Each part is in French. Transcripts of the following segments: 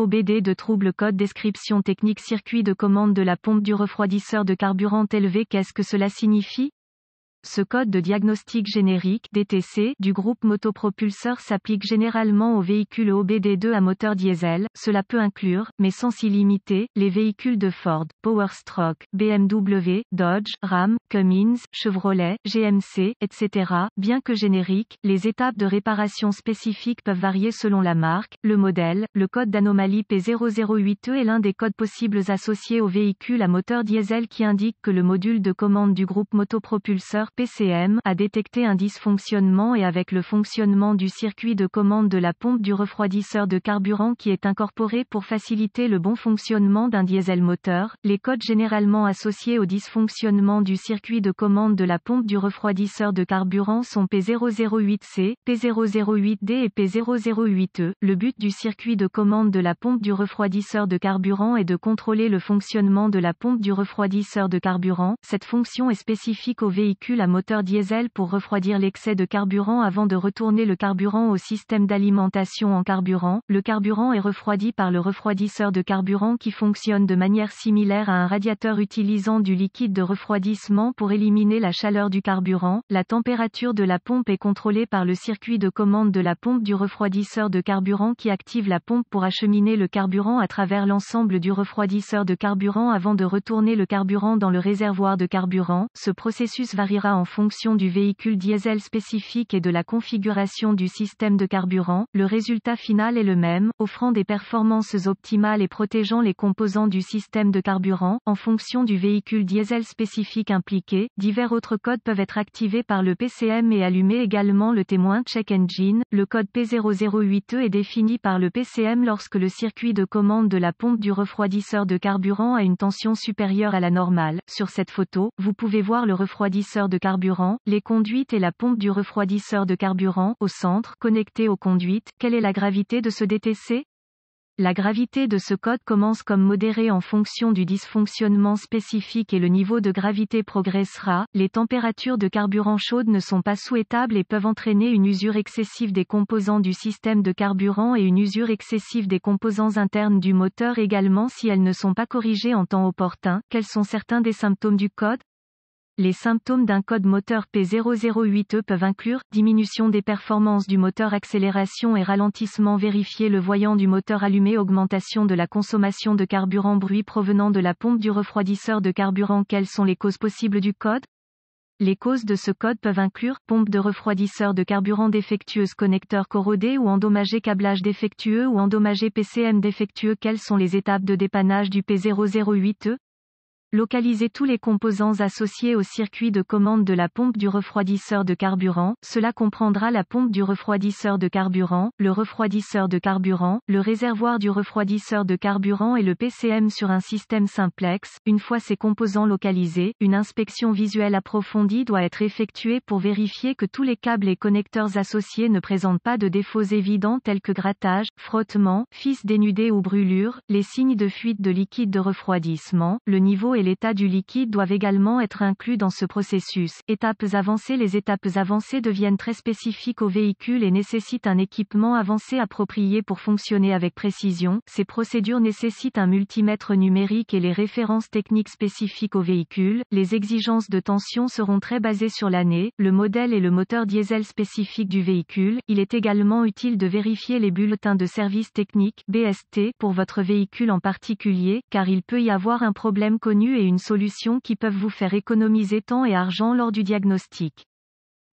OBD de trouble code description technique circuit de commande de la pompe du refroidisseur de carburant élevé. Qu'est-ce que cela signifie? Ce code de diagnostic générique (DTC) du groupe motopropulseur s'applique généralement aux véhicules OBD2 à moteur diesel. Cela peut inclure, mais sans s'y limiter, les véhicules de Ford, Powerstroke, BMW, Dodge, Ram, Cummins, Chevrolet, GMC, etc. Bien que génériques, les étapes de réparation spécifiques peuvent varier selon la marque, le modèle. Le code d'anomalie P008E est l'un des codes possibles associés aux véhicules à moteur diesel qui indique que le module de commande du groupe motopropulseur PCM a détecté un dysfonctionnement et avec le fonctionnement du circuit de commande de la pompe du refroidisseur de carburant qui est incorporé pour faciliter le bon fonctionnement d'un diesel moteur. Les codes généralement associés au dysfonctionnement du circuit de commande de la pompe du refroidisseur de carburant sont P008C, P008D et P008E. Le but du circuit de commande de la pompe du refroidisseur de carburant est de contrôler le fonctionnement de la pompe du refroidisseur de carburant. Cette fonction est spécifique aux véhicules à moteur diesel pour refroidir l'excès de carburant avant de retourner le carburant au système d'alimentation en carburant. Le carburant est refroidi par le refroidisseur de carburant qui fonctionne de manière similaire à un radiateur utilisant du liquide de refroidissement pour éliminer la chaleur du carburant. La température de la pompe est contrôlée par le circuit de commande de la pompe du refroidisseur de carburant qui active la pompe pour acheminer le carburant à travers l'ensemble du refroidisseur de carburant avant de retourner le carburant dans le réservoir de carburant. Ce processus variera en fonction du véhicule diesel spécifique et de la configuration du système de carburant. Le résultat final est le même, offrant des performances optimales et protégeant les composants du système de carburant. En fonction du véhicule diesel spécifique impliqué, divers autres codes peuvent être activés par le PCM et allumer également le témoin Check Engine. Le code P008E est défini par le PCM lorsque le circuit de commande de la pompe du refroidisseur de carburant a une tension supérieure à la normale. Sur cette photo, vous pouvez voir le refroidisseur de carburant, les conduites et la pompe du refroidisseur de carburant, au centre, connecté aux conduites. Quelle est la gravité de ce DTC? La gravité de ce code commence comme modérée en fonction du dysfonctionnement spécifique et le niveau de gravité progressera. Les températures de carburant chaudes ne sont pas souhaitables et peuvent entraîner une usure excessive des composants du système de carburant et une usure excessive des composants internes du moteur également si elles ne sont pas corrigées en temps opportun. Quels sont certains des symptômes du code? Les symptômes d'un code moteur P008E peuvent inclure diminution des performances du moteur, accélération et ralentissement, vérifier le voyant du moteur allumé, augmentation de la consommation de carburant, bruit provenant de la pompe du refroidisseur de carburant. Quelles sont les causes possibles du code? Les causes de ce code peuvent inclure pompe de refroidisseur de carburant défectueuse, connecteur corrodé ou endommagé, câblage défectueux ou endommagé, PCM défectueux. Quelles sont les étapes de dépannage du P008E? Localiser tous les composants associés au circuit de commande de la pompe du refroidisseur de carburant. Cela comprendra la pompe du refroidisseur de carburant, le refroidisseur de carburant, le réservoir du refroidisseur de carburant et le PCM sur un système simplex. Une fois ces composants localisés, une inspection visuelle approfondie doit être effectuée pour vérifier que tous les câbles et connecteurs associés ne présentent pas de défauts évidents tels que grattage, frottement, fils dénudés ou brûlures, les signes de fuite de liquide de refroidissement. Le niveau et l'état du liquide doivent également être inclus dans ce processus. Étapes avancées. Les étapes avancées deviennent très spécifiques au véhicule et nécessitent un équipement avancé approprié pour fonctionner avec précision. Ces procédures nécessitent un multimètre numérique et les références techniques spécifiques au véhicule. Les exigences de tension seront très basées sur l'année, le modèle et le moteur diesel spécifique du véhicule. Il est également utile de vérifier les bulletins de service technique (BST) pour votre véhicule en particulier, car il peut y avoir un problème connu et une solution qui peuvent vous faire économiser temps et argent lors du diagnostic.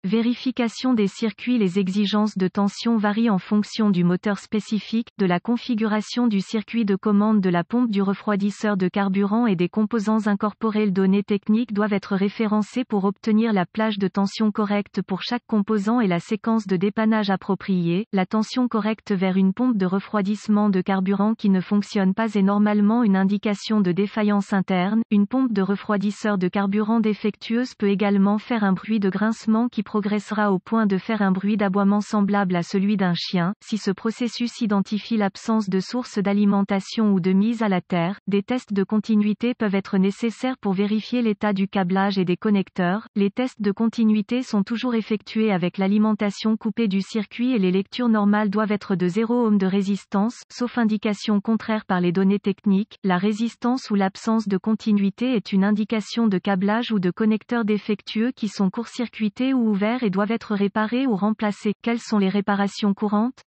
Vérification des circuits. Les exigences de tension varient en fonction du moteur spécifique, de la configuration du circuit de commande de la pompe du refroidisseur de carburant et des composants incorporés. Les données techniques doivent être référencées pour obtenir la plage de tension correcte pour chaque composant et la séquence de dépannage appropriée. La tension correcte vers une pompe de refroidissement de carburant qui ne fonctionne pas est normalement une indication de défaillance interne. Une pompe de refroidisseur de carburant défectueuse peut également faire un bruit de grincement qui progressera au point de faire un bruit d'aboiement semblable à celui d'un chien. Si ce processus identifie l'absence de source d'alimentation ou de mise à la terre, des tests de continuité peuvent être nécessaires pour vérifier l'état du câblage et des connecteurs. Les tests de continuité sont toujours effectués avec l'alimentation coupée du circuit et les lectures normales doivent être de 0 ohm de résistance, sauf indication contraire par les données techniques. La résistance ou l'absence de continuité est une indication de câblage ou de connecteurs défectueux qui sont court-circuités ou ouverts et doivent être réparés ou remplacés. Quelles sont les réparations courantes?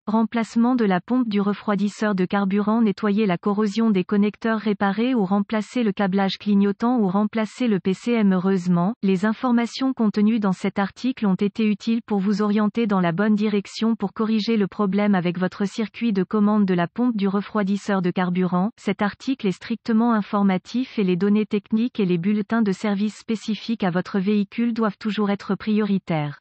Remplacement de la pompe du refroidisseur de carburant, nettoyer la corrosion des connecteurs, réparer ou remplacer le câblage clignotant ou remplacer le PCM. Heureusement, les informations contenues dans cet article ont été utiles pour vous orienter dans la bonne direction pour corriger le problème avec votre circuit de commande de la pompe du refroidisseur de carburant. Cet article est strictement informatif et les données techniques et les bulletins de service spécifiques à votre véhicule doivent toujours être prioritaires.